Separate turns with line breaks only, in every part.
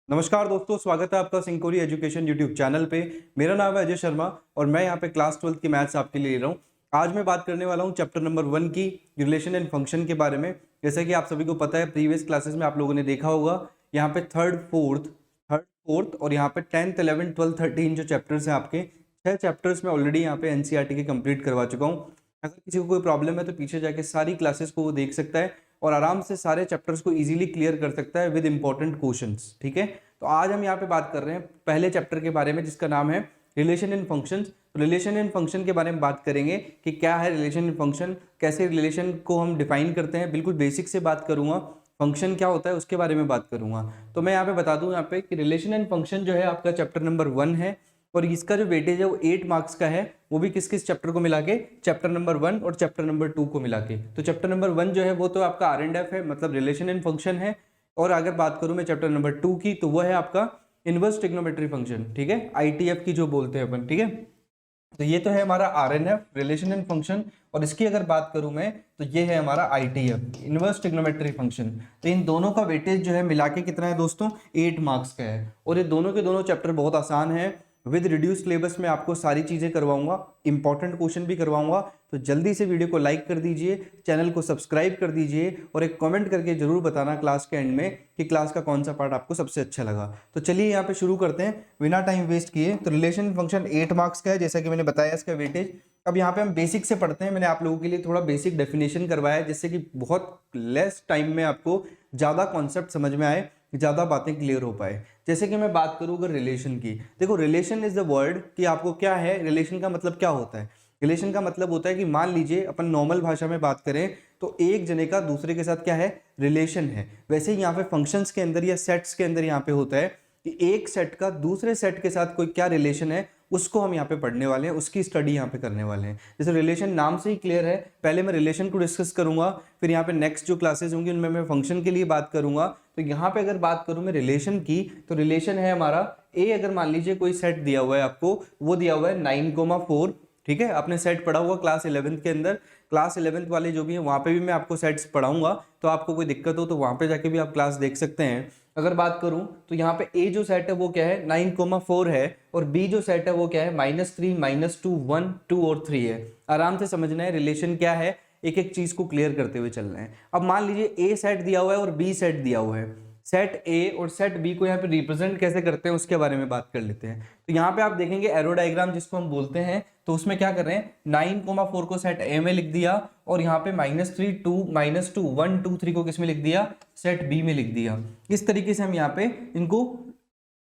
नमस्कार दोस्तों, स्वागत है आपका सिंकोरी एजुकेशन यूट्यूब चैनल पे। मेरा नाम है अजय शर्मा और मैं यहाँ पे क्लास 12th की मैथ्स आपके लिए ले रहा हूँ। आज मैं बात करने वाला हूँ चैप्टर नंबर 1 की रिलेशन एंड फंक्शन के बारे में। जैसे कि आप सभी को पता है, प्रीवियस क्लासेस में आप लोगों ने देखा होगा, यहाँ पे थर्ड फोर्थ और यहाँ पे 10th 11th 12th 13 जो चैप्टर्स हैं आपके 6 चैप्टर्स में ऑलरेडी यहाँ पे एनसीईआरटी के कंप्लीट करवा चुका हूँ। अगर किसी को कोई प्रॉब्लम है तो पीछे जाके सारी क्लासेस को वो देख सकता है और आराम से सारे चैप्टर्स को इजीली क्लियर कर सकता है विद इंपॉर्टेंट क्वेश्चंस। ठीक है, तो आज हम यहाँ पे बात कर रहे हैं पहले चैप्टर के बारे में जिसका नाम है रिलेशन एंड फंक्शंस। तो रिलेशन एंड फंक्शन के बारे में बात करेंगे कि क्या है रिलेशन एंड फंक्शन, कैसे रिलेशन को हम डिफाइन करते हैं, बिल्कुल बेसिक से बात करूंगा। फंक्शन क्या होता है उसके बारे में बात करूंगा। तो मैं यहाँ पे बता दूं यहाँ पे कि रिलेशन एंड फंक्शन जो है आपका चैप्टर नंबर 1 है और इसका जो वेटेज है वो 8 मार्क्स का है। वो भी किस किस चैप्टर को मिला के, चैप्टर नंबर 1 और चैप्टर नंबर 2 को मिला के। तो चैप्टर नंबर 1 जो है वो तो आपका आर एंड एफ है, मतलब रिलेशन एंड फंक्शन है। और अगर बात करूं मैं चैप्टर नंबर 2 की, तो वो है आपका इनवर्स ट्रिग्नोमेट्री फंक्शन। ठीक है, आईटीएफ की जो बोलते हैं अपन। ठीक है, तो ये तो है हमारा आरएनएफ रिलेशन एंड फंक्शन। और इसकी अगर बात करूं मैं तो ये है हमारा आईटीएफ इनवर्स ट्रिग्नोमेट्री फंक्शन। तो इन दोनों का वेटेज जो है मिला के कितना है दोस्तों, 8 मार्क्स का है। और ये दोनों के दोनों चैप्टर बहुत आसान है। विद रिड्यूस सिलेबस में आपको सारी चीजें करवाऊंगा, इंपॉर्टेंट क्वेश्चन भी करवाऊंगा। तो जल्दी से वीडियो को लाइक कर दीजिए, चैनल को सब्सक्राइब कर दीजिए और एक कमेंट करके जरूर बताना क्लास के एंड में कि क्लास का कौन सा पार्ट आपको सबसे अच्छा लगा। तो चलिए यहाँ पे शुरू करते हैं बिना टाइम वेस्ट किए। तो रिलेशन फंक्शन 8 मार्क्स का है, जैसा कि मैंने बताया इसका वेटेज। अब यहाँ पे हम बेसिक से पढ़ते हैं। मैंने आप लोगों के लिए थोड़ा बेसिक डेफिनेशन करवाया है जिससे कि बहुत लेस टाइम में आपको ज़्यादा कॉन्सेप्ट समझ में आए, ज़्यादा बातें क्लियर हो पाए। जैसे कि मैं बात करूँ अगर रिलेशन की, देखो रिलेशन इज द वर्ड कि आपको क्या है, रिलेशन का मतलब क्या होता है। रिलेशन का मतलब होता है कि मान लीजिए अपन नॉर्मल भाषा में बात करें तो एक जने का दूसरे के साथ क्या है, रिलेशन है। वैसे ही यहाँ पे फंक्शंस के अंदर या सेट्स के अंदर यहाँ पे होता है कि एक सेट का दूसरे सेट के साथ कोई क्या रिलेशन है, उसको हम यहाँ पे पढ़ने वाले हैं, उसकी स्टडी यहाँ पे करने वाले हैं। जैसे रिलेशन नाम से ही क्लियर है, पहले मैं रिलेशन को डिस्कस करूंगा, फिर यहाँ पे नेक्स्ट जो क्लासेस होंगी उनमें मैं फंक्शन के लिए बात करूंगा। तो यहाँ पे अगर बात करूं मैं रिलेशन की, तो रिलेशन है हमारा ए। अगर मान लीजिए कोई सेट दिया हुआ है आपको, वो दिया हुआ है 9,4। ठीक है, आपने सेट पढ़ा हुआ क्लास 11th के अंदर। क्लास 11th वाले जो भी हैं वहाँ पे भी मैं आपको सेट्स पढ़ाऊंगा, तो आपको कोई दिक्कत हो तो वहाँ पे जाके भी आप क्लास देख सकते हैं। अगर बात करूं तो यहाँ पे ए जो सेट है वो क्या है, 9,4 है। और बी जो सेट है वो क्या है, -3 -2 1 2 और 3 है। आराम से समझना है रिलेशन क्या है, एक एक चीज को क्लियर करते हुए चलना है। अब मान लीजिए ए सेट दिया हुआ है और बी सेट दिया हुआ है। सेट ए और सेट बी को यहाँ पे रिप्रेजेंट कैसे करते हैं उसके बारे में बात कर लेते हैं। तो यहाँ पे आप देखेंगे एरो डायग्राम जिसको हम बोलते हैं, तो उसमें क्या कर रहे हैं, 9,4 को सेट ए में लिख दिया और यहाँ पे -3 2 -2 1 2 3 को किस में लिख दिया, सेट बी में लिख दिया। इस तरीके से हम यहाँ पे इनको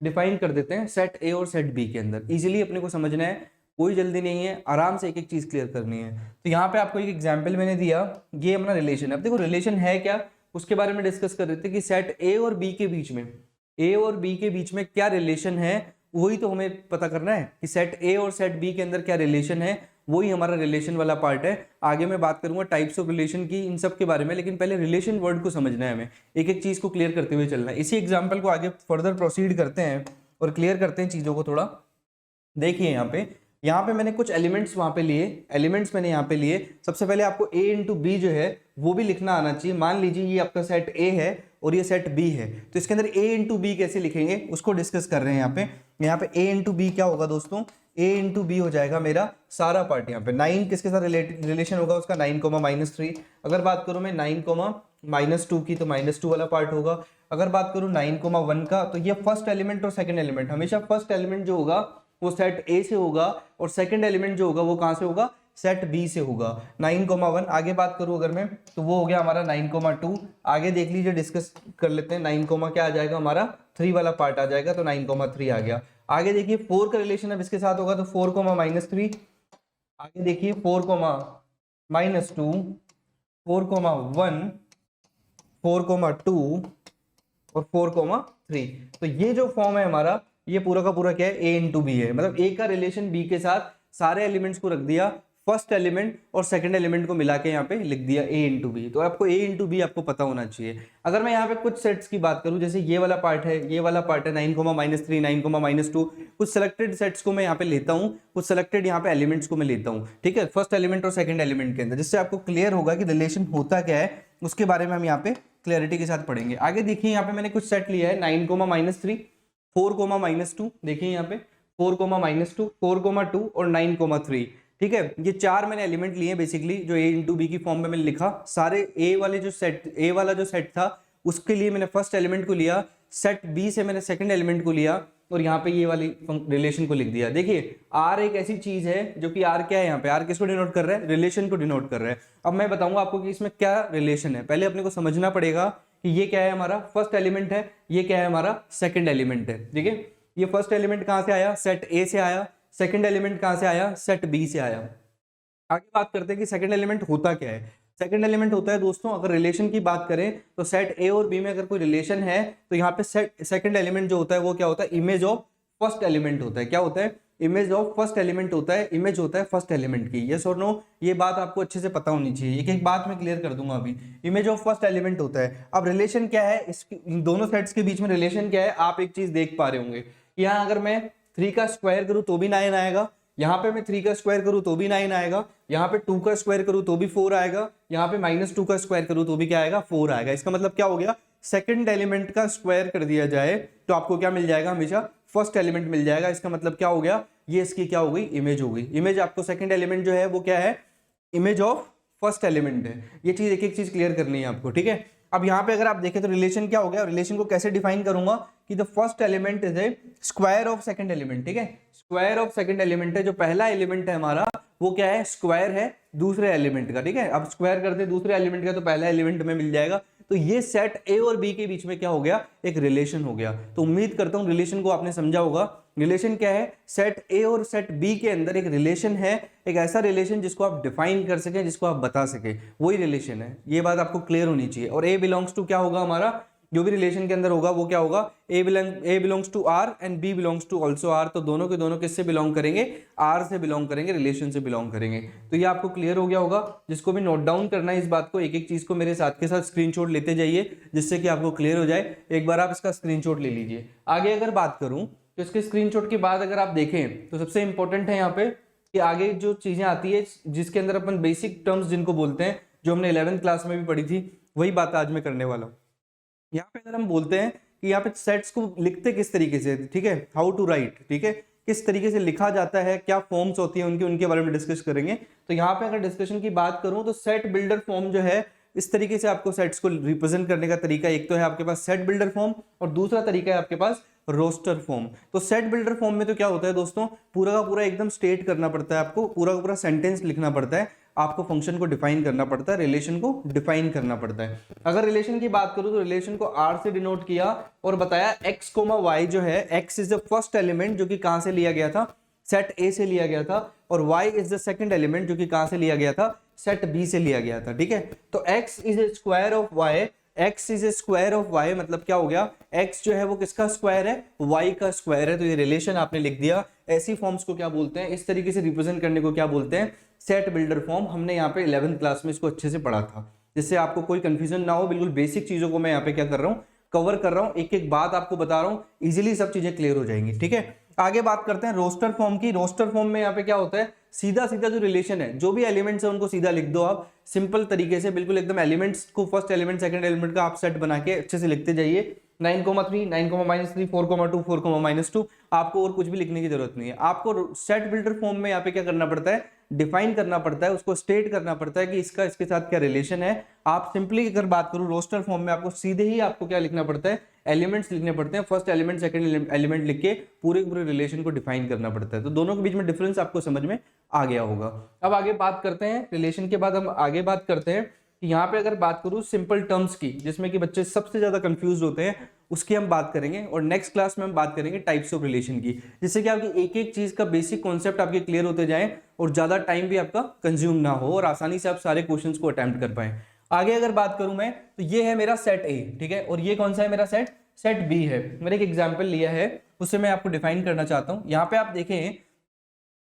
डिफाइन कर देते हैं सेट ए और सेट बी के अंदर। इजीली अपने को समझना है, कोई जल्दी नहीं है, आराम से एक एक चीज क्लियर करनी है। तो यहाँ पे आपको एक एग्जांपल मैंने दिया, ये अपना रिलेशन है। अब देखो रिलेशन है क्या, उसके बारे में डिस्कस कर रहे थे कि सेट ए और बी के बीच में, ए और बी के बीच में क्या रिलेशन है, वही तो हमें पता करना है कि सेट ए और सेट बी के अंदर क्या रिलेशन है। वही हमारा रिलेशन वाला पार्ट है। आगे मैं बात करूंगा टाइप्स ऑफ रिलेशन की, इन सब के बारे में, लेकिन पहले रिलेशन वर्ड को समझना है हमें, एक एक चीज को क्लियर करते हुए चलना है। इसी एग्जाम्पल को आगे फर्दर प्रोसीड करते हैं और क्लियर करते हैं चीजों को थोड़ा। देखिए यहाँ पे मैंने कुछ एलिमेंट्स वहां पे लिए, एलिमेंट्स मैंने यहाँ पे लिए। सबसे पहले आपको a इंटू बी जो है वो भी लिखना आना चाहिए। मान लीजिए ये आपका सेट a है और ये सेट b है, तो इसके अंदर a इंटू बी कैसे लिखेंगे उसको डिस्कस कर रहे हैं यहाँ पे a इंटू बी क्या होगा दोस्तों, a इंटू बी हो जाएगा मेरा सारा पार्ट। यहाँ पे 9 किसके साथ रिलेशन होगा उसका, 9, -3। अगर बात करूं मैं 9, -2 की, तो -2 वाला पार्ट होगा। अगर बात करूं 9, 1 का, तो ये फर्स्ट एलिमेंट और सेकंड एलिमेंट, हमेशा फर्स्ट एलिमेंट जो होगा वो सेट ए से होगा और सेकंड एलिमेंट जो होगा वो कहां से होगा, सेट बी से होगा। 9, 1। आगे बात करूं अगर मैं, तो वो हो गया हमारा 9, 2। आगे देख लीजिए, डिस्कस कर लेते हैं। 9, क्या आ जाएगा हमारा, 3 वाला पार्ट आ जाएगा, तो 9, 3 आ गया। आगे देखिए 4 का रिलेशन अब इसके साथ होगा, तो 4, -3। आगे देखिए 4, -2 4, 1 4, 2 और 4, 3। तो ये जो फॉर्म है हमारा, ये पूरा का पूरा क्या है, ए इंटू बी है। मतलब ए का रिलेशन बी के साथ सारे एलिमेंट्स को रख दिया, फर्स्ट एलिमेंट और सेकंड एलिमेंट को मिला के यहाँ पे लिख दिया ए इंटू बी। तो आपको ए इंटू बी आपको पता होना चाहिए। अगर मैं यहाँ पे कुछ सेट्स की बात करूं, जैसे ये वाला पार्ट है, ये वाला पार्ट है 9, -3 9, -2, कुछ सिलेक्टेड सेट्स को मैं यहाँ पे लेता हूँ, कुछ सिलेक्टेड यहाँ पे एलिमेंट्स को मैं लेता हूँ। ठीक है, फर्स्ट एलिमेंट और सेकंड एलिमेंट के अंदर, जिससे आपको क्लियर होगा कि रिलेशन होता क्या है, उसके बारे में हम यहाँ पे क्लैरिटी के साथ पढ़ेंगे। आगे देखिए यहाँ पे मैंने कुछ सेट लिया है 9, -3, 4, -2, देखिए यहाँ पे 4, -2, 4, 2 और 9, 3। ठीक है, ये चार मैंने एलिमेंट लिए बेसिकली, जो a इंटू बी की फॉर्म में मैंने लिखा। सारे ए वाला जो सेट था उसके लिए मैंने फर्स्ट एलिमेंट को लिया, सेट बी से मैंने सेकंड एलिमेंट को लिया और यहाँ पे ये वाली रिलेशन को लिख दिया। देखिए आर एक ऐसी चीज है जो कि आर क्या है, यहाँ पे आर किसको डिनोट कर रहा है, रिलेशन को डिनोट कर रहा है। अब मैं बताऊंगा आपको कि इसमें क्या रिलेशन है। पहले अपने को समझना पड़ेगा कि ये क्या है, हमारा फर्स्ट एलिमेंट है, ये क्या है, हमारा सेकंड एलिमेंट है। ठीक है, ये फर्स्ट एलिमेंट कहाँ से आया, सेट ए से आया। सेकंड एलिमेंट कहाँ से आया, सेट बी से आया। आगे बात करते हैं कि सेकंड एलिमेंट होता क्या है। सेकंड एलिमेंट होता है दोस्तों, अगर रिलेशन की बात करें तो सेट ए और बी में अगर कोई रिलेशन है तो यहाँ पे सेकंड एलिमेंट जो होता है वो क्या होता है, इमेज ऑफ फर्स्ट एलिमेंट होता है। क्या होता है, इमेज ऑफ फर्स्ट एलिमेंट होता है, इमेज होता है फर्स्ट एलिमेंट की। यस और नो, ये बात आपको अच्छे से पता होनी चाहिए। एक एक बात मैं क्लियर कर दूंगा अभी। इमेज ऑफ फर्स्ट एलिमेंट होता है। अब रिलेशन क्या है, इन दोनों सेट्स के बीच में रिलेशन क्या है, आप एक चीज देख पा रहे होंगे। यहाँ अगर मैं 3 का स्क्वायर करूँ तो भी 9 आएगा, यहाँ पे मैं 3 का स्क्वायर करूँ तो भी 9 आएगा, यहाँ पे 2 का स्क्वायर करूँ तो भी 4 आएगा, यहाँ पे -2 का स्क्वायर करूँ तो भी क्या आएगा, 4 आएगा। इसका मतलब क्या हो गया, सेकंड एलिमेंट का स्क्वायर कर दिया जाए तो आपको क्या मिल जाएगा, हमेशा फर्स्ट एलिमेंट मिल जाएगा। इसका मतलब क्या हो गया, ये इसकी क्या हो गई, इमेज हो गई। इमेज आपको सेकंड एलिमेंट जो है वो क्या है, इमेज ऑफ फर्स्ट एलिमेंट है। ये चीज एक एक चीज क्लियर करनी है आपको। ठीक है, अब यहाँ पे अगर आप देखें तो रिलेशन क्या हो गया, रिलेशन को कैसे डिफाइन करूंगा कि the first element is a square of second element. ठीक है, स्क्वायर ऑफ सेकंड एलिमेंट है, जो पहला एलिमेंट है हमारा वो क्या है, स्क्वायर है दूसरे एलिमेंट का। ठीक है, अब स्क्वायर करते दूसरे एलिमेंट का तो पहला एलिमेंट में मिल जाएगा। तो ये सेट ए और बी के बीच में क्या हो गया, एक रिलेशन हो गया। तो उम्मीद करता हूं रिलेशन को आपने समझा होगा। रिलेशन क्या है, सेट ए और सेट बी के अंदर एक रिलेशन है, एक ऐसा रिलेशन जिसको आप डिफाइन कर सकें, जिसको आप बता सके, वही रिलेशन है। ये बात आपको क्लियर होनी चाहिए। और ए बिलोंग्स टू क्या होगा, हमारा जो भी रिलेशन के अंदर होगा वो क्या होगा, A belongs to R and B belongs to also R. तो दोनों के दोनों किससे बिलोंग करेंगे, आर से बिलोंग करेंगे, रिलेशन से बिलोंग करेंगे। तो ये आपको क्लियर हो गया होगा। जिसको भी नोट डाउन करना है इस बात को, एक एक चीज को मेरे साथ के साथ स्क्रीनशॉट लेते जाइए, जिससे कि आपको क्लियर हो जाए। एक बार आप इसका स्क्रीनशॉट ले लीजिए। आगे अगर बात करूं तो इसके स्क्रीनशॉट के बाद अगर आप देखें तो सबसे इंपॉर्टेंट है यहाँ पे कि आगे जो चीजें आती है जिसके अंदर अपन बेसिक टर्म्स जिनको बोलते हैं, जो हमने 11th क्लास में भी पढ़ी थी, वही बात आज मैं करने वाला हूँ। यहाँ पे अगर हम बोलते हैं कि यहाँ पे सेट्स को लिखते किस तरीके से, ठीक है, हाउ टू राइट, ठीक है, किस तरीके से लिखा जाता है, क्या फॉर्म्स होती हैं उनके बारे में डिस्कस करेंगे। तो यहाँ पे अगर डिस्कशन की बात करूँ तो सेट बिल्डर फॉर्म जो है, इस तरीके से आपको सेट्स को रिप्रेजेंट करने का तरीका, एक तो है आपके पास सेट बिल्डर फॉर्म और दूसरा तरीका है आपके पास रोस्टर फॉर्म। तो सेट बिल्डर फॉर्म में तो क्या होता है दोस्तों, पूरा का पूरा एकदम स्टेट करना पड़ता है, आपको पूरा का पूरा सेंटेंस लिखना पड़ता है, आपको फंक्शन को डिफाइन करना पड़ता है, रिलेशन को डिफाइन करना पड़ता है। अगर रिलेशन की बात करूं तो रिलेशन को आर से डिनोट किया और बताया एक्स कोमा वाई जो है, x is the first element जो कि कहां से लिया गया था, सेट ए से लिया गया था, और Y is the second element जो कि कहां से लिया गया था, सेट बी से लिया गया था। ठीक है, तो X is a square of Y, X is a square of Y, मतलब क्या हो गया, एक्स जो है वो किसका स्क्वायर है, वाई का स्क्वायर है। तो ये रिलेशन आपने लिख दिया। ऐसी फॉर्म्स को क्या बोलते हैं, इस तरीके से रिप्रेजेंट करने को क्या बोलते हैं, सेट बिल्डर फॉर्म। हमने यहाँ पे 11th क्लास में इसको अच्छे से पढ़ा था, जिससे आपको कोई कंफ्यूजन ना हो। बिल्कुल बेसिक चीजों को मैं यहाँ पे क्या कर रहा हूँ, कवर कर रहा हूँ, एक एक बात आपको बता रहा हूँ, इजीली सब चीजें क्लियर हो जाएंगी। ठीक है, आगे बात करते हैं रोस्टर फॉर्म की। रोस्टर फॉर्म में यहाँ पे क्या होता है, सीधा सीधा जो रिलेशन है, जो भी एलिमेंट्स है उनको सीधा लिख दो आप, सिंपल तरीके से, बिल्कुल एकदम एलिमेंट्स को फर्स्ट एलिमेंट सेकंड एलिमेंट का आप सेट बना के अच्छे से लिखते जाइए। 9,3, 9,-3, 4,2, 4,-2, आपको और कुछ भी लिखने की जरूरत नहीं है। आपको सेट बिल्डर फॉर्म में यहाँ पे क्या करना पड़ता है, डिफाइन करना पड़ता है, उसको स्टेट करना पड़ता है कि इसका इसके साथ क्या रिलेशन है। आप सिंपली अगर बात करूं रोस्टर फॉर्म में, आपको सीधे ही आपको क्या लिखना पड़ता है, एलिमेंट्स लिखने पड़ते हैं, फर्स्ट एलिमेंट सेकंड एलिमेंट लिख के पूरे रिलेशन को डिफाइन करना पड़ता है। तो दोनों के बीच में डिफरेंस आपको समझ में आ गया होगा। अब आगे बात करते हैं रिलेशन के बाद हम आगे बात करते हैं कि यहाँ पे अगर बात करूँ सिंपल टर्म्स की, जिसमें कि बच्चे सबसे ज्यादा कंफ्यूज होते हैं, उसकी हम बात करेंगे। और नेक्स्ट क्लास में हम बात करेंगे टाइप्स ऑफ रिलेशन की, जिससे कि आपकी एक एक चीज का बेसिक कॉन्सेप्ट आपके क्लियर होते जाए और ज्यादा टाइम भी आपका कंज्यूम ना हो और आसानी से आप सारे क्वेश्चंस को अटेम्प्ट कर पाए। आगे अगर बात करूं मैं तो ये है मेरा सेट ए, ठीक है, और ये कौन सा है मेरा सेट, सेट बी है। मैंने एक एग्जाम्पल लिया है, उससे मैं आपको डिफाइन करना चाहता हूं। यहाँ पे आप देखें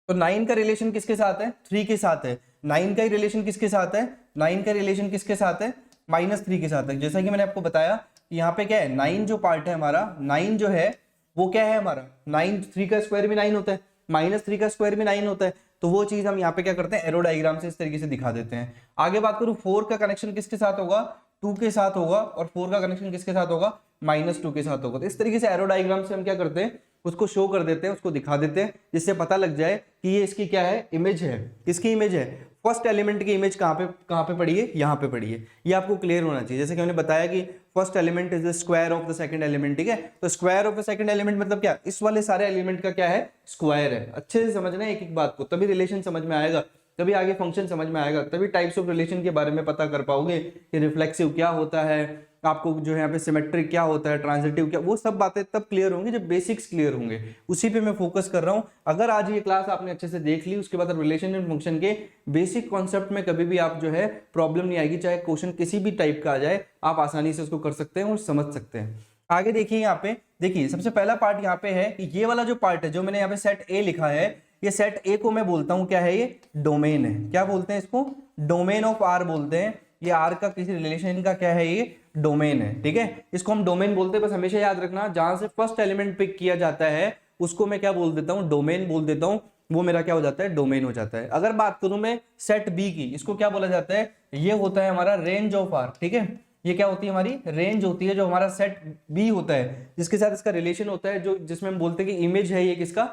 तो 9 का रिलेशन किसके साथ है, 3 के साथ है। 9 का ही रिलेशन किसके साथ है, 9 का रिलेशन किसके साथ है, -3 के साथ है। जैसा कि मैंने आपको बताया यहाँ पे क्या है, 9 जो पार्ट है हमारा, 9 जो है वो क्या है हमारा, 9, 3 का स्क्वायर भी 9 होता है, -3 का स्क्वायर भी 9 होता है। तो वो चीज हम यहाँ पे क्या करते हैं, एरो डायग्राम से इस तरीके से दिखा देते हैं। आगे बात करूं 4 का कनेक्शन किसके साथ होगा, 2 के साथ होगा और 4 का कनेक्शन किसके साथ होगा, -2 के साथ होगा। तो इस तरीके से एरो डायग्राम से हम क्या करते हैं, उसको शो कर देते हैं, उसको दिखा देते हैं, जिससे पता लग जाए कि ये इसकी क्या है, इमेज है। किसकी इमेज है, फर्स्ट एलिमेंट की इमेज कहाँ पे पड़ी है, यहाँ पे पड़ी है। ये आपको क्लियर होना चाहिए। जैसे कि हमने बताया कि first element is the square of the second element, ठीक है। तो square of the second element मतलब क्या, इस वाले सारे एलिमेंट का क्या है, स्क्वायर है। अच्छे से समझना है एक एक बात को, तभी रिलेशन समझ में आएगा, तभी आगे फंक्शन समझ में आएगा, तभी टाइप्स ऑफ रिलेशन के बारे में पता कर पाओगे कि रिफ्लेक्सिव क्या होता है, आपको जो है यहाँ पे सिमेट्रिक क्या होता है, ट्रांजिटिव क्या, वो सब बातें तब क्लियर होंगी जब बेसिक्स क्लियर होंगे। उसी पे मैं फोकस कर रहा हूँ। अगर आज ये क्लास आपने अच्छे से देख ली, उसके बाद रिलेशन एंड फंक्शन के बेसिक कॉन्सेप्ट में कभी भी आप जो है प्रॉब्लम नहीं आएगी, चाहे क्वेश्चन किसी भी टाइप का आ जाए, आप आसानी से उसको कर सकते हैं और समझ सकते हैं। आगे देखिए, यहाँ पे देखिए सबसे पहला पार्ट यहाँ पे है कि ये वाला जो पार्ट है, जो मैंने यहाँ पे सेट ए लिखा है, ये सेट ए को मैं बोलता हूँ क्या है, ये डोमेन है। क्या बोलते हैं इसको, डोमेन ऑफ आर बोलते हैं। ये आर का किसी रिलेशन का क्या है, ये डोमेन है, ठीक है। इसको हम डोमेन बोलते हैं। बस हमेशा याद रखना, जहां से फर्स्ट एलिमेंट पिक किया जाता है उसको मैं क्या बोल देता हूँ, डोमेन बोल देता हूँ। वो मेरा क्या हो जाता है, डोमेन हो जाता है। अगर बात करूं मैं सेट बी की, इसको क्या बोला जाता है, ये होता है हमारा रेंज ऑफ आर, ठीक है। ये क्या होती है, हमारी रेंज होती है, जो हमारा सेट बी होता है, जिसके साथ इसका रिलेशन होता है, जो जिसमें हम बोलते हैं कि इमेज है ये किसका,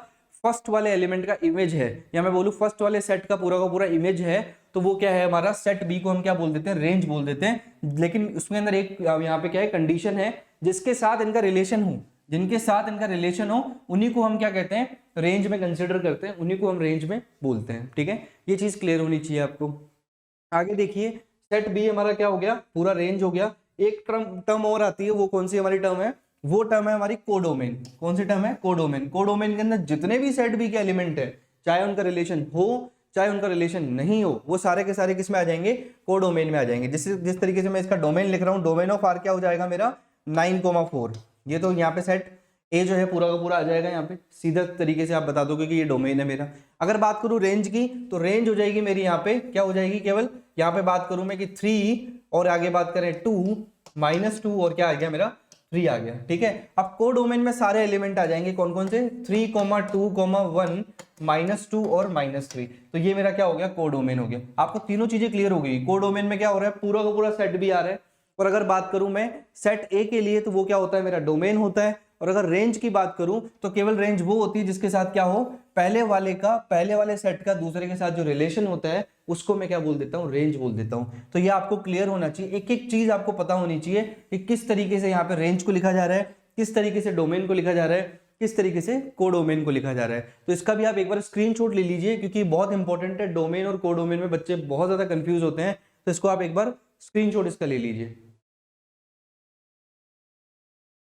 फर्स्ट वाले एलिमेंट का इमेज है, या मैं बोलूं फर्स्ट वाले सेट का पूरा इमेज है, तो वो क्या है, हमारा सेट बी को हम क्या बोल देते हैं, रेंज बोल देते हैं। लेकिन उसके अंदर एक यहाँ पे क्या है, कंडीशन है, जिसके साथ इनका रिलेशन हो, जिनके साथ इनका रिलेशन हो, उन्हीं को हम क्या कहते हैं, रेंज में कंसिडर करते हैं, उन्हीं को हम रेंज में बोलते हैं, ठीक है। ये चीज क्लियर होनी चाहिए आपको। आगे देखिए, सेट बी हमारा क्या हो गया, पूरा रेंज हो गया। एक टर्म और आती है, वो कौन सी हमारी टर्म है, वो टर्म है हमारी कोडोमेन। कौन सी टर्म है, कोडोमेन। कोडोमेन के अंदर जितने भी सेट बी के एलिमेंट है, चाहे उनका रिलेशन हो चाहे उनका रिलेशन नहीं हो, वो सारे के सारे किस में आ जाएंगे, कोडोमेन में आ जाएंगे। जिस तरीके से मैं इसका डोमेन लिख रहा हूं, डोमेन ऑफ आर क्या हो जाएगा मेरा, 9,4। ये तो यहाँ पे सेट ए जो है पूरा का पूरा आ जाएगा, यहाँ पे सीधा तरीके से आप बता दोगे कि ये डोमेन है मेरा। अगर बात करूं रेंज की, तो रेंज हो जाएगी मेरी यहाँ पे क्या हो जाएगी, केवल यहाँ पे बात करूं मैं कि 3 और आगे बात करें 2 -2 और क्या आ गया मेरा 3 आ गया, ठीक है। अब कोडोमेन में सारे एलिमेंट आ जाएंगे, कौन कौन से, 3, 2, 1, -2 और -3। तो ये मेरा क्या हो गया, कोडोमेन हो गया। आपको तीनों चीजें क्लियर हो गई। कोडोमेन में क्या हो रहा है, पूरा का पूरा सेट भी आ रहा है। और अगर बात करूं मैं सेट ए के लिए, तो वो क्या होता है, मेरा डोमेन होता है। और अगर रेंज की बात करूं, तो केवल रेंज वो होती है जिसके साथ क्या हो, पहले वाले सेट का दूसरे के साथ जो रिलेशन होता है, उसको मैं क्या बोल देता हूं, रेंज बोल देता हूं। तो ये आपको क्लियर होना चाहिए, एक एक चीज आपको पता होनी चाहिए कि किस तरीके से यहाँ पे रेंज को लिखा जा रहा है, किस तरीके से डोमेन को लिखा जा रहा है, किस तरीके से कोडोमेन को लिखा जा रहा है। तो इसका भी आप एक बार स्क्रीनशॉट ले लीजिए, क्योंकि बहुत इंपॉर्टेंट है। डोमेन और कोडोमेन में बच्चे बहुत ज्यादा कंफ्यूज होते हैं, तो इसको आप एक बार स्क्रीनशॉट इसका ले लीजिए।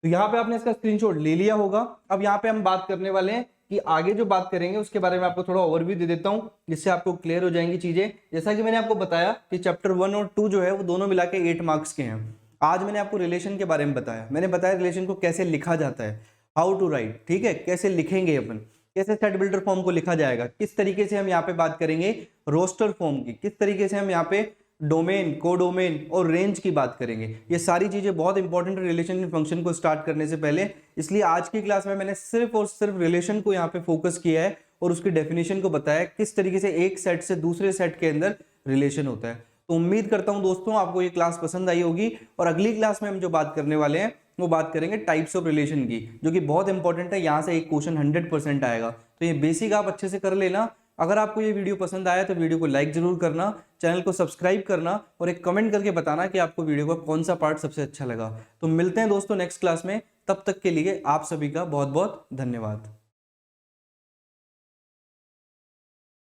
तो यहाँ पे आपने इसका स्क्रीनशॉट ले लिया होगा। अब यहाँ पे हम बात करने वाले हैं कि आगे जो बात करेंगे उसके बारे में आपको थोड़ा ओवरव्यू दे देता हूँ, जिससे आपको क्लियर हो जाएंगी चीजें। जैसा कि मैंने आपको बताया कि चैप्टर 1 और 2 जो है वो दोनों मिला के 8 मार्क्स के हैं। आज मैंने आपको रिलेशन के बारे में बताया, मैंने बताया रिलेशन को कैसे लिखा जाता है, हाउ टू राइट, ठीक है, कैसे लिखेंगे अपन, कैसे सेट बिल्डर फॉर्म को लिखा जाएगा, किस तरीके से हम यहाँ पे बात करेंगे रोस्टर फॉर्म की, किस तरीके से हम यहाँ पे डोमेन, कोडोमेन और रेंज की बात करेंगे। ये सारी चीजें बहुत इंपॉर्टेंट रिलेशन फंक्शन को स्टार्ट करने से पहले। इसलिए आज की क्लास में मैंने सिर्फ और सिर्फ रिलेशन को यहाँ पे फोकस किया है और उसकी डेफिनेशन को बताया, किस तरीके से एक सेट से दूसरे सेट के अंदर रिलेशन होता है। तो उम्मीद करता हूं दोस्तों आपको ये क्लास पसंद आई होगी। और अगली क्लास में हम जो बात करने वाले हैं वो बात करेंगे टाइप्स ऑफ रिलेशन की, जो कि बहुत इंपॉर्टेंट है। यहाँ से एक क्वेश्चन 100% आएगा, तो ये बेसिक आप अच्छे से कर लेना। अगर आपको ये वीडियो पसंद आया तो वीडियो को लाइक जरूर करना, चैनल को सब्सक्राइब करना और एक कमेंट करके बताना कि आपको वीडियो का कौन सा पार्ट सबसे अच्छा लगा। तो मिलते हैं दोस्तों नेक्स्ट क्लास में, तब तक के लिए आप सभी का बहुत बहुत धन्यवाद।